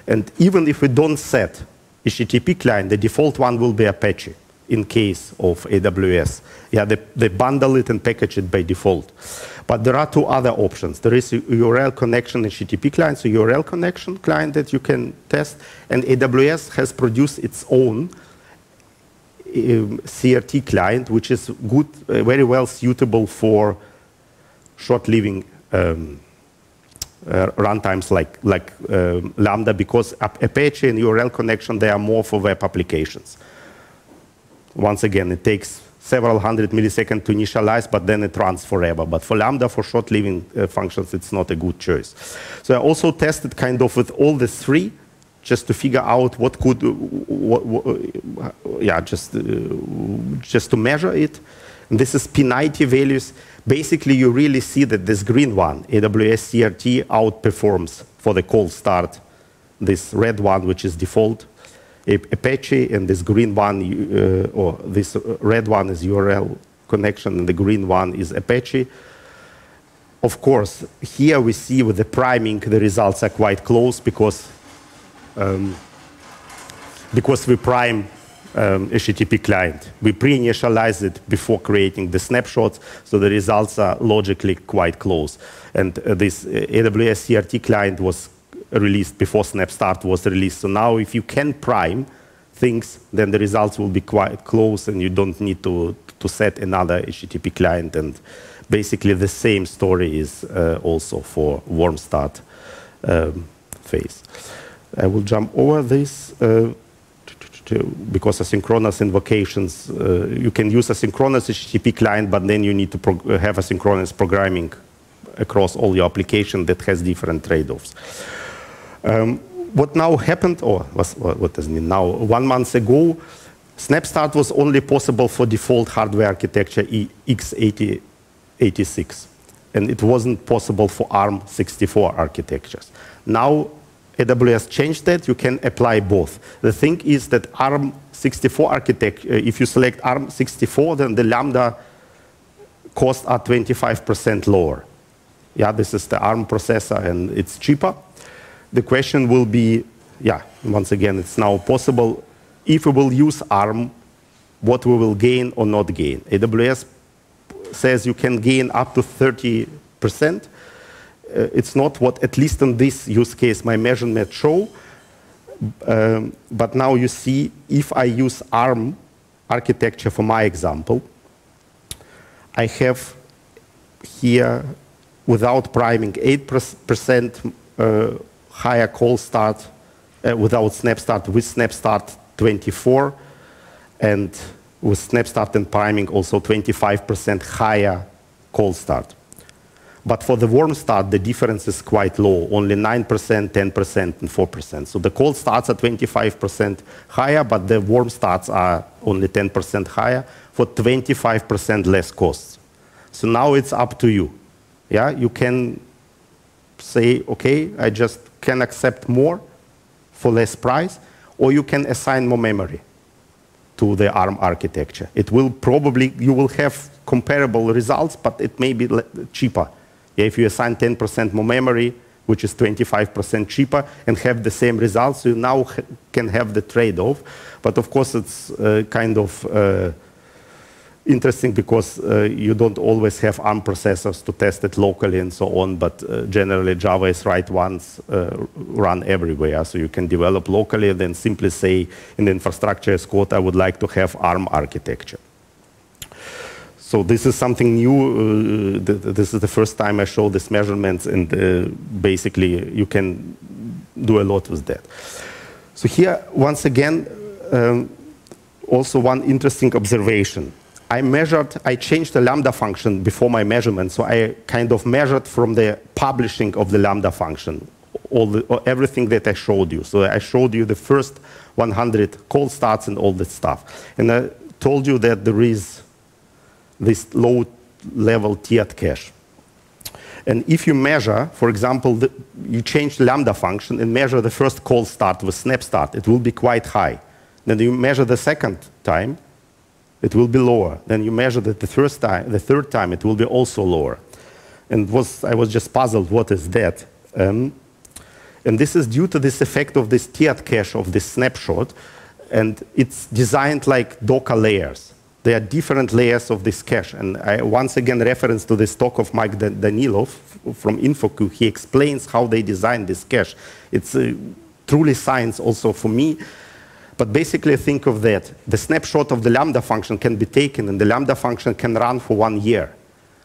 Speaker 2: And even if we don't set HTTP client, the default one will be Apache in case of AWS. Yeah, they bundle it and package it by default. But there are two other options. There is a URL connection HTTP client, so URL connection client that you can test, and AWS has produced its own CRT client, which is good, very well suitable for short-living runtimes like Lambda, because Apache and URL connection, they are more for web applications. Once again, it takes several hundred milliseconds to initialize, but then it runs forever. But for Lambda, for short-living functions, it's not a good choice. So I also tested kind of with all the three, just to figure out what could, just to measure it. And this is P90 values. Basically, you really see that this green one, AWS CRT, outperforms for the cold start this red one, which is default Apache, and this green one, or this red one is URL connection, and the green one is Apache. Of course, here we see with the priming, the results are quite close because we prime HTTP client. We pre-initialize it before creating the snapshots, so the results are logically quite close. And this AWS CRT client was released before SnapStart was released. So now if you can prime things, then the results will be quite close, and you don't need to set another HTTP client. And basically the same story is also for warm start phase. I will jump over this because asynchronous invocations, you can use asynchronous HTTP client, but then you need to have asynchronous programming across all your application that has different trade-offs. What now happened, or what does it mean now? 1 month ago, SnapStart was only possible for default hardware architecture x86, and it wasn't possible for ARM64 architectures. Now, AWS changed that. You can apply both. The thing is that ARM64 architecture, if you select ARM64, then the Lambda costs are 25% lower. Yeah, this is the ARM processor, and it's cheaper. The question will be, yeah, once again, it's now possible. If we will use ARM, what we will gain or not gain. AWS says you can gain up to 30%. It's not what, at least in this use case, my measurements show. But now you see, if I use ARM architecture for my example, I have here, without priming, 8% higher call start without SnapStart, with SnapStart 24, and with SnapStart and priming also 25% higher call start. But for the warm start, the difference is quite low, only 9%, 10%, and 4%. So the cold starts are 25% higher, but the warm starts are only 10% higher for 25% less costs. So now it's up to you. Yeah, you can say, okay, I just can accept more for less price, or you can assign more memory to the ARM architecture. It will probably, you will have comparable results, but it may be cheaper. Yeah, if you assign 10% more memory, which is 25% cheaper, and have the same results, you now can have the trade-off. But of course, it's kind of interesting because you don't always have ARM processors to test it locally and so on, but generally Java is write once, run everywhere. So you can develop locally and then simply say in the infrastructure as code, I would like to have ARM architecture. So this is something new. This is the first time I show these measurements, and basically you can do a lot with that. So here, once again, also one interesting observation. I changed the Lambda function before my measurement, so I kind of measured from the publishing of the Lambda function, everything that I showed you. So I showed you the first 100 call starts and all that stuff. And I told you that there is this low-level tiered cache. And if you measure, for example, you change the Lambda function and measure the first call start with SnapStart, it will be quite high. Then you measure the second time, it will be lower. Then you measure the third time, it will be also lower. And I was just puzzled, what is that? And this is due to this effect of this tiered cache of this snapshot, and it's designed like Docker layers. There are different layers of this cache. And I once again reference to this talk of Mike Danilov from InfoQ. He explains how they designed this cache. It's truly science also for me. But basically think of that. The snapshot of the Lambda function can be taken, and the Lambda function can run for 1 year.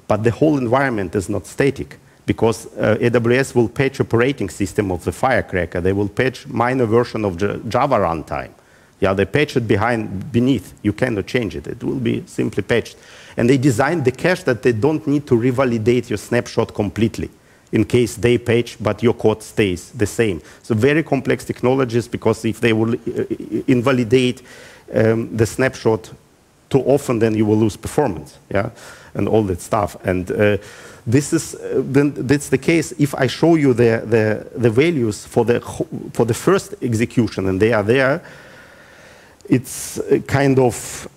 Speaker 2: But the whole environment is not static, because AWS will patch operating system of the Firecracker. They will patch minor version of the Java runtime. Yeah, they patch it beneath. You cannot change it. It will be simply patched. And they designed the cache that they don't need to revalidate your snapshot completely in case they patch, but your code stays the same. So very complex technologies, because if they will invalidate the snapshot too often, then you will lose performance, yeah, and all that stuff. And that's the case. If I show you the values for the first execution, and they are there, it's kind of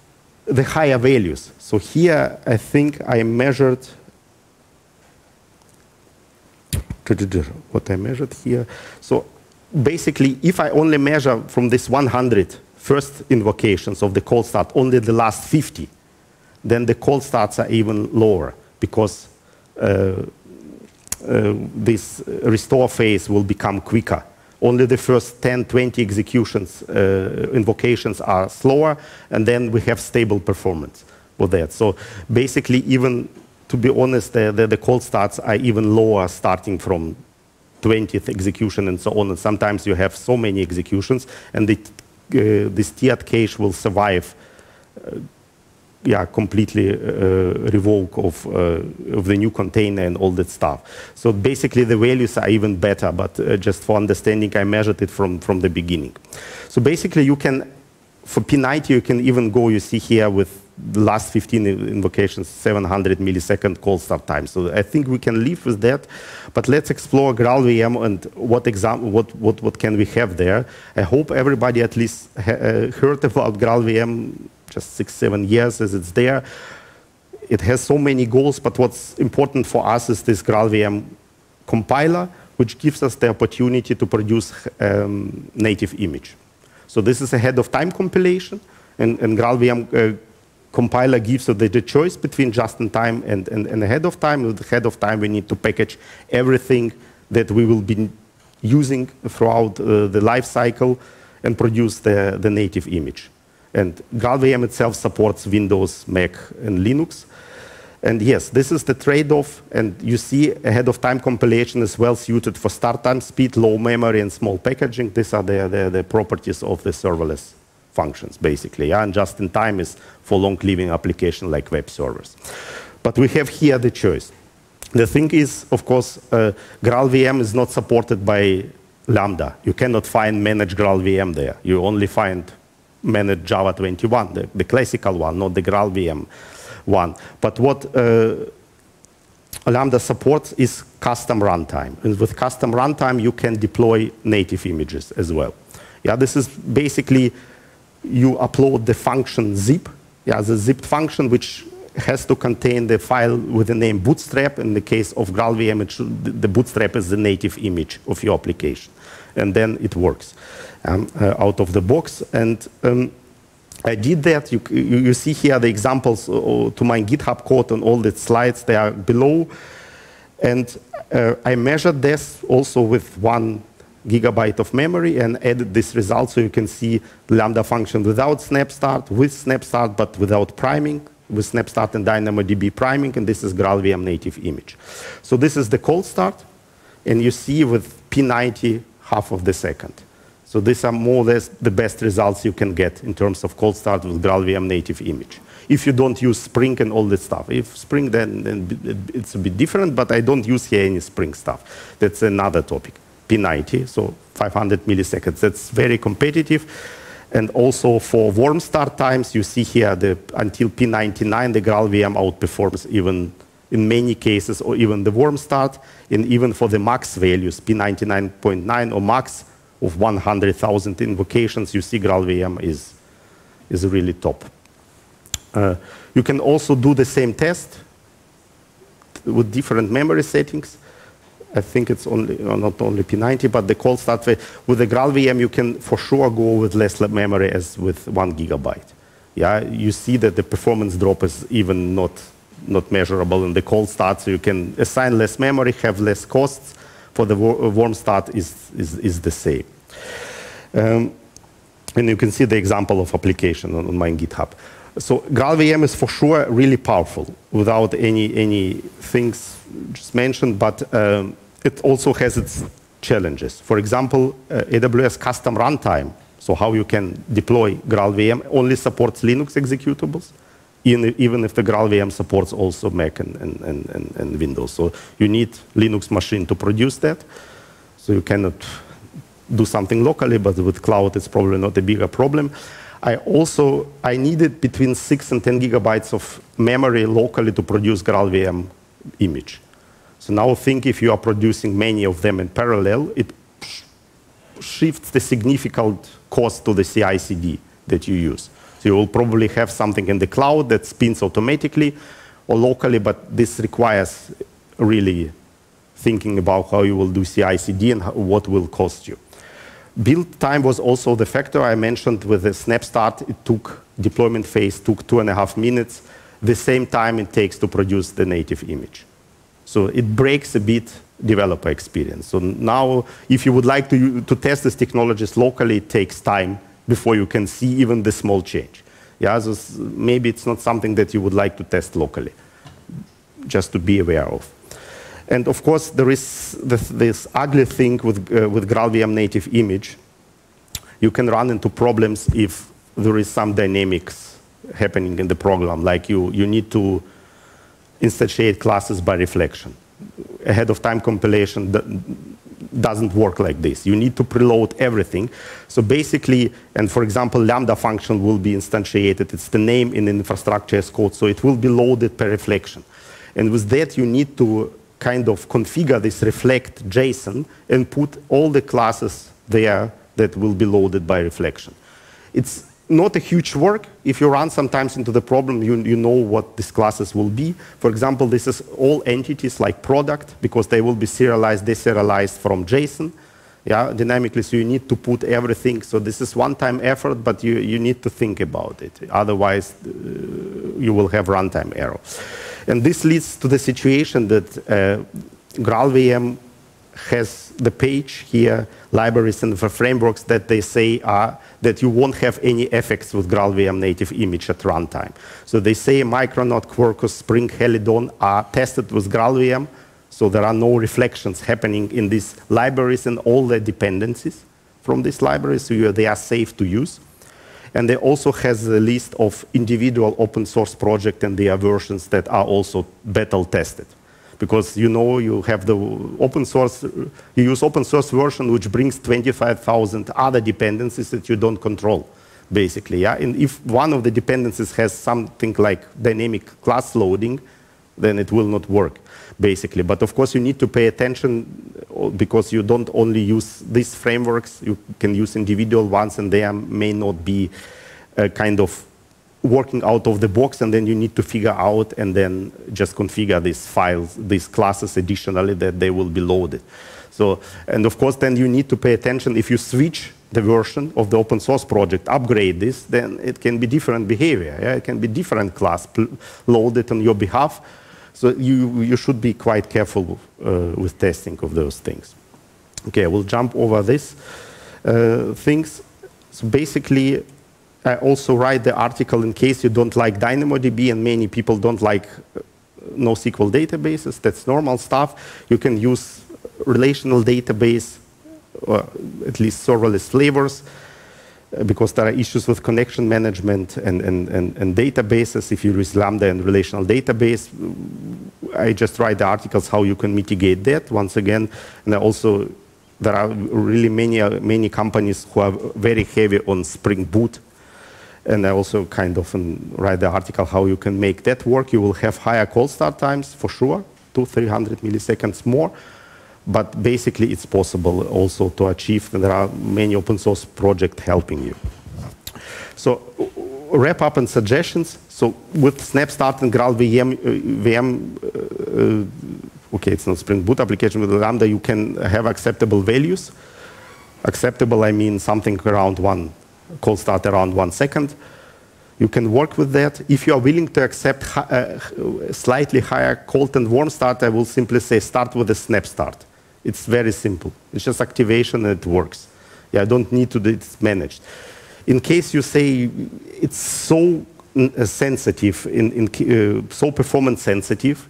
Speaker 2: the higher values. So here, I think I measured what I measured here. So basically, if I only measure from this 100 first invocations of the call start, only the last 50, then the call starts are even lower, because this restore phase will become quicker. Only the first 10, 20 executions, invocations are slower, and then we have stable performance with that. So basically, even to be honest, the call starts are even lower, starting from 20th execution and so on. And sometimes you have so many executions, and this tiered cache will survive completely revoke of the new container and all that stuff. So basically the values are even better, but just for understanding, I measured it from the beginning. So basically you can, for P90, you can even go, you see here with the last 15 invocations, 700 millisecond call start time. So I think we can live with that, but let's explore GraalVM and what can we have there. I hope everybody at least heard about GraalVM just 6-7 years as it's there. it has so many goals, but what's important for us is this GraalVM compiler, which gives us the opportunity to produce native image. So this is ahead of time compilation, and GraalVM compiler gives us the choice between just-in-time and ahead of time. With ahead of time, we need to package everything that we will be using throughout the life cycle and produce the native image. And GraalVM itself supports Windows, Mac, and Linux. And yes, this is the trade-off. And you see ahead of time compilation is well suited for start time speed, low memory, and small packaging. These are the properties of the serverless functions, basically. Yeah? And just in time is for long-living application like web servers. But we have here the choice. The thing is, of course, GraalVM is not supported by Lambda. You cannot find manage GraalVM there. You only find manage Java 21, the classical one, not the GraalVM one. But what Lambda supports is custom runtime. And with custom runtime, you can deploy native images as well. Yeah, this is basically, you upload the function zip, yeah, the zipped function, which has to contain the file with the name bootstrap. In the case of GraalVM, the bootstrap is the native image of your application. And then it works out of the box. And I did that. You see here the examples to my GitHub code on all the slides. They are below. And I measured this also with 1 GB of memory and added this result so you can see the Lambda function without SnapStart, with SnapStart, but without priming, with SnapStart and DynamoDB priming, and this is GraalVM native image. So this is the cold start, and you see with P90, half of the second. So these are more or less the best results you can get in terms of cold start with GraalVM native image. If you don't use Spring and all that stuff. If Spring, then it's a bit different, but I don't use here any Spring stuff. That's another topic. P90, so 500 milliseconds. That's very competitive. And also for warm start times, you see here until P99, the GraalVM outperforms even in many cases, or even the warm start, and even for the max values, P99.9 or max of 100,000 invocations, you see GraalVM is really top. You can also do the same test with different memory settings. I think it's not only P90, but the cold start. With the GraalVM, you can for sure go with less memory as with 1 GB. Yeah, you see that the performance drop is even not measurable in the cold start, so you can assign less memory, have less costs. For the warm start is the same. And you can see the example of application on my GitHub. So GraalVM is for sure really powerful without any things just mentioned, but it also has its challenges. For example, AWS custom runtime, so how you can deploy GraalVM, only supports Linux executables, even if the GraalVM supports also Mac and Windows. So you need Linux machine to produce that. So you cannot do something locally, but with cloud, it's probably not a bigger problem. I needed between 6 and 10 GB of memory locally to produce GraalVM image. So now think if you are producing many of them in parallel, it shifts the significant cost to the CI/CD that you use. So you will probably have something in the cloud that spins automatically or locally, but this requires really thinking about how you will do CI/CD and what will cost you. Build time was also the factor I mentioned with the SnapStart. Deployment phase took 2.5 minutes, the same time it takes to produce the native image. So it breaks a bit developer experience. So now, if you would like to test these technologies locally, it takes time before you can see even the small change. Yeah, so maybe it's not something that you would like to test locally, just to be aware of. And of course, there is this ugly thing with GraalVM native image. You can run into problems if there is some dynamics happening in the program, like you need to instantiate classes by reflection. Ahead of time compilation doesn't work like this. You need to preload everything. So basically, and for example, Lambda function will be instantiated. It's the name in the infrastructure as code, so it will be loaded per reflection. And with that, you need to kind of configure this reflect JSON and put all the classes there that will be loaded by reflection. It's not a huge work. If you run sometimes into the problem, you know what these classes will be. For example, this is all entities like product, because they will be serialized, deserialized from JSON, yeah, dynamically. So you need to put everything. So this is one-time effort, but you need to think about it. Otherwise, you will have runtime error. And this leads to the situation that GraalVM has the page here, libraries and the frameworks that they say are that you won't have any effects with GraalVM native image at runtime. So they say Micronaut, Quarkus, Spring, Helidon are tested with GraalVM, so there are no reflections happening in these libraries and all the dependencies from these libraries, so they are safe to use. And they also has a list of individual open source projects and their versions that are also beta tested. Because you have the open source, you use open source version which brings 25,000 other dependencies that you don't control, basically. Yeah? And if one of the dependencies has something like dynamic class loading, then it will not work, basically. But of course, you need to pay attention because you don't only use these frameworks, you can use individual ones, and they may not be kind of working out of the box, and then you need to figure out and then just configure these files, these classes additionally that they will be loaded. So, and of course, then you need to pay attention. If you switch the version of the open source project, upgrade this, then it can be different behavior. Yeah? It can be different class loaded on your behalf. So you should be quite careful with testing of those things. Okay, we'll jump over these things. So basically, I also write the article in case you don't like DynamoDB, and many people don't like NoSQL databases. That's normal stuff. You can use relational database, or at least serverless flavors, because there are issues with connection management and databases. If you use Lambda and relational database, I just write the articles how you can mitigate that once again. And also, there are really many companies who are very heavy on Spring Boot. And I also kind of write the article how you can make that work. You will have higher cold start times for sure, 200-300 milliseconds more. But basically, it's possible also to achieve. And there are many open source projects helping you. So wrap up and suggestions. So with SnapStart and GraalVM, okay, it's not Spring Boot application with Lambda, you can have acceptable values. Acceptable, I mean something around cold start around 1 second. You can work with that. If you are willing to accept slightly higher cold and warm start, I will simply say start with a SnapStart. It's very simple. It's just activation and it works. Yeah, I don't need to do it managed. In case you say it's so sensitive, so performance sensitive,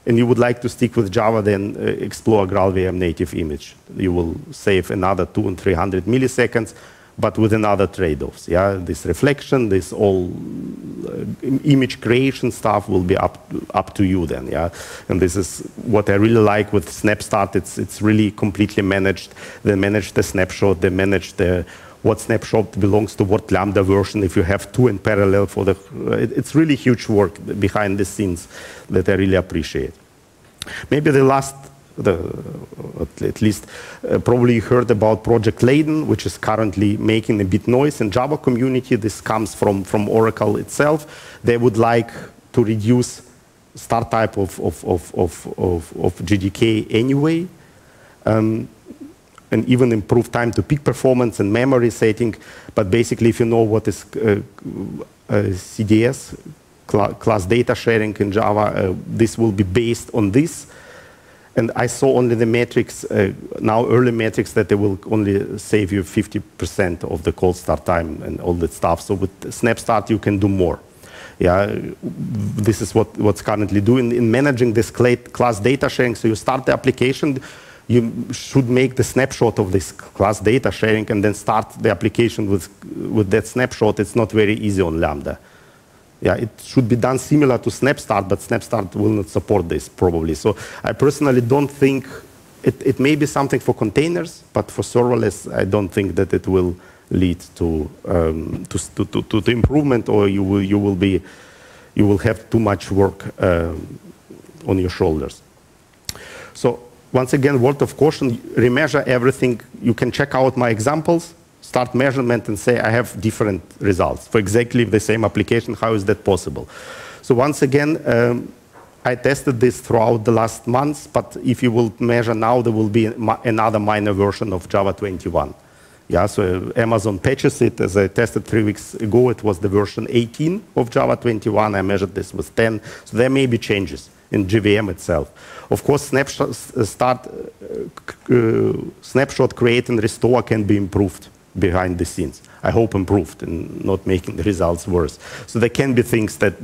Speaker 2: and you would like to stick with Java, then explore GraalVM native image. You will save another 200 and 300 milliseconds, but with another trade-offs. Yeah, this reflection, this all image creation stuff will be up to you then. Yeah, and this is what I really like with SnapStart. It's really completely managed. They manage the snapshot. They manage what snapshot belongs to what Lambda version. If you have two in parallel for it's really huge work behind the scenes that I really appreciate. Maybe the last. At least probably you heard about Project Layden, which is currently making a bit noise in Java community. This comes from Oracle itself. They would like to reduce start type of GDK anyway, and even improve time to peak performance and memory setting. But basically, if you know what is CDS, class data sharing in Java, this will be based on this. And I saw only the metrics, now early metrics, that they will only save you 50% of the cold start time and all that stuff. So with SnapStart, you can do more. Yeah, this is what's currently doing in managing this class data sharing. So you start the application, you should make the snapshot of this class data sharing and then start the application with that snapshot. It's not very easy on Lambda. Yeah, it should be done similar to SnapStart, but SnapStart will not support this probably. So I personally don't think it may be something for containers, but for serverless, I don't think that it will lead to improvement, or you will have too much work on your shoulders. So once again, word of caution: remeasure everything. You can check out my examples. start measurement and say, I have different results for exactly the same application. How is that possible? So once again, I tested this throughout the last months, but if you will measure now, there will be another minor version of Java 21. Yeah, so Amazon patches it. As I tested 3 weeks ago, it was the version 18 of Java 21. I measured this with 10. So there may be changes in GVM itself. Of course, snapshot create and restore can be improved behind the scenes. I hope improved and not making the results worse. So there can be things that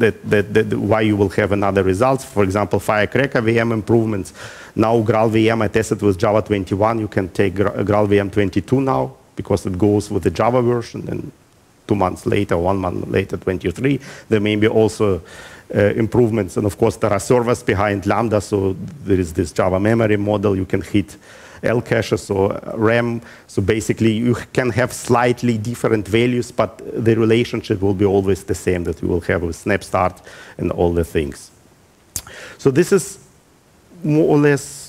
Speaker 2: why you will have another results. For example, Firecracker VM improvements. Now GraalVM, I tested with Java 21. You can take GraalVM 22 now because it goes with the Java version. And 2 months later, 1 month later, 23. There may be also improvements. And of course, there are servers behind Lambda. So there is this Java memory model. You can hit L caches or RAM. So basically, you can have slightly different values, but the relationship will be always the same that you will have with SnapStart and all the things. So this is more or less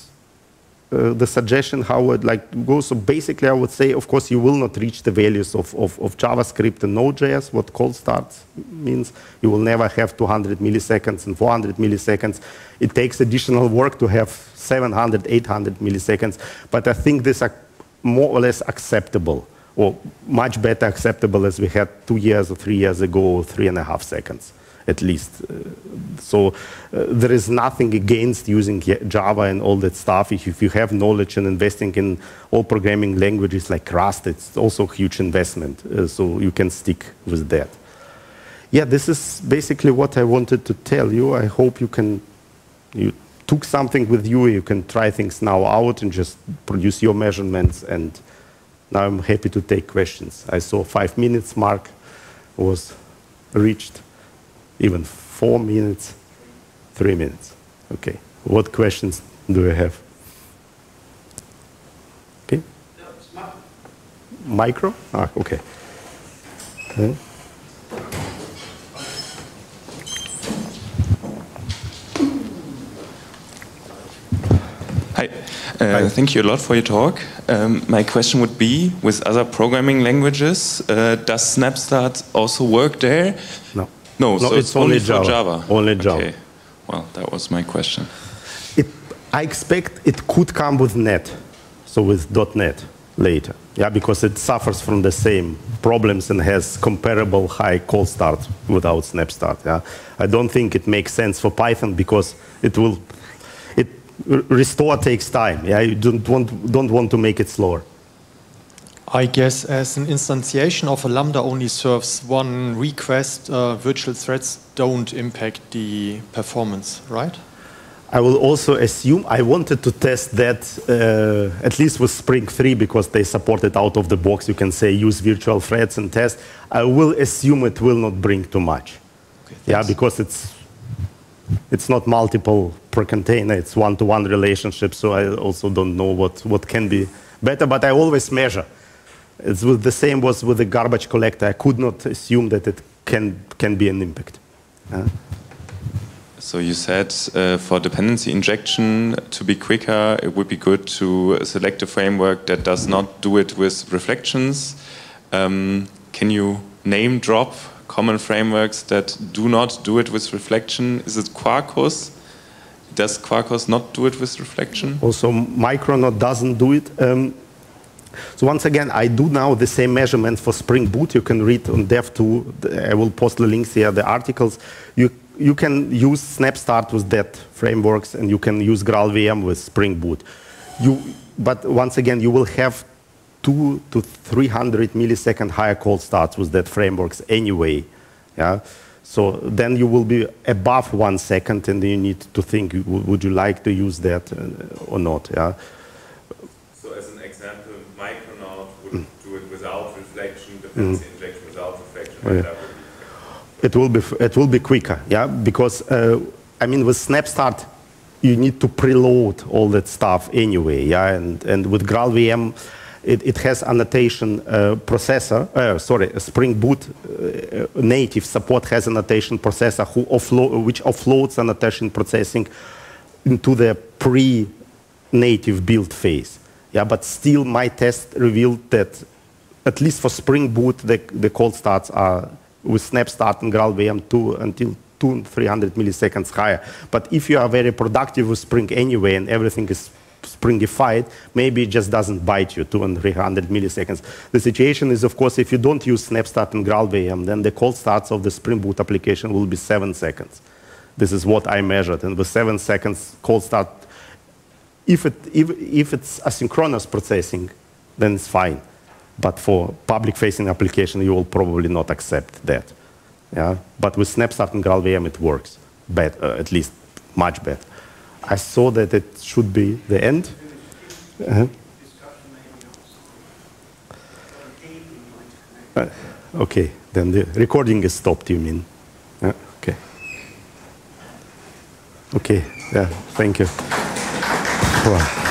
Speaker 2: the suggestion how I'd like to go. So basically, I would say, of course, you will not reach the values of JavaScript and Node.js, what cold start means. You will never have 200 milliseconds and 400 milliseconds. It takes additional work to have 700, 800 milliseconds. But I think these are more or less acceptable, or much better acceptable as we had 2 years or 3 years ago, or 3.5 seconds. At least. So there is nothing against using Java and all that stuff. If you have knowledge and investing in all programming languages like Rust, it's also a huge investment. So you can stick with that. Yeah, this is basically what I wanted to tell you. I hope you took something with you. You can try things now out and just produce your measurements. And now I'm happy to take questions. I saw 5 minutes mark was reached. Even 4 minutes, 3 minutes. Okay. What questions do you have? Okay. Micro? Ah, okay.
Speaker 3: Hi. Thank you a lot for your talk. My question would be, with other programming languages, does SnapStart also work there?
Speaker 2: No.
Speaker 3: No, so it's only for Java.
Speaker 2: Only Java.
Speaker 3: Okay. Well, that was my question.
Speaker 2: I expect it could come with .NET, so with .NET later. Yeah, because it suffers from the same problems and has comparable high cold start without SnapStart. Yeah, I don't think it makes sense for Python because restore takes time. Yeah, you don't want to make it slower.
Speaker 4: I guess as an instantiation of a Lambda only serves one request, virtual threads don't impact the performance, right?
Speaker 2: I will also assume, I wanted to test that at least with Spring 3 because they support it out of the box. You can say use virtual threads and test. I will assume it will not bring too much. Okay, yeah, because it's not multiple per container, it's one-to-one relationship, so I also don't know what can be better, but I always measure. It's with the same was with the garbage collector. I could not assume that it can be an impact.
Speaker 3: So you said for dependency injection to be quicker, it would be good to select a framework that does not do it with reflections. Can you name drop common frameworks that do not do it with reflection? Is it Quarkus? Does Quarkus not do it with reflection?
Speaker 2: Also, Micronaut doesn't do it. So once again, I do now the same measurement for Spring Boot. You can read on Dev2. I will post the links here, the articles. You can use SnapStart with that frameworks, and you can use GraalVM with Spring Boot. But once again, you will have 200 to 300 millisecond higher cold starts with that frameworks anyway. Yeah. So then you will be above 1 second, and you need to think: would you like to use that or not? Yeah.
Speaker 3: So as an example, Micronaut would do it without reflection, dependency injection without reflection.
Speaker 2: Oh, yeah. It will be quicker, yeah, because I mean with SnapStart you need to preload all that stuff anyway, yeah, and with GraalVM it has annotation processor. A Spring Boot native support has annotation processor which offloads annotation processing into the pre-native build phase, yeah. But still, my test revealed that at least for Spring Boot, the cold starts are with SnapStart and GraalVM 2 until 200-300 milliseconds higher. But if you are very productive with Spring anyway and everything is Springified, maybe it just doesn't bite you 200-300 milliseconds. The situation is, of course, if you don't use SnapStart and GraalVM, then the cold starts of the Spring Boot application will be 7 seconds. This is what I measured. And with 7 seconds cold start, if it's asynchronous processing, then it's fine. But for public-facing application, you will probably not accept that. Yeah? But with SnapStart and GraalVM, it works at least much better. I saw that it should be the end. Okay, then the recording is stopped, you mean? Okay. Okay, yeah, thank you. Wow.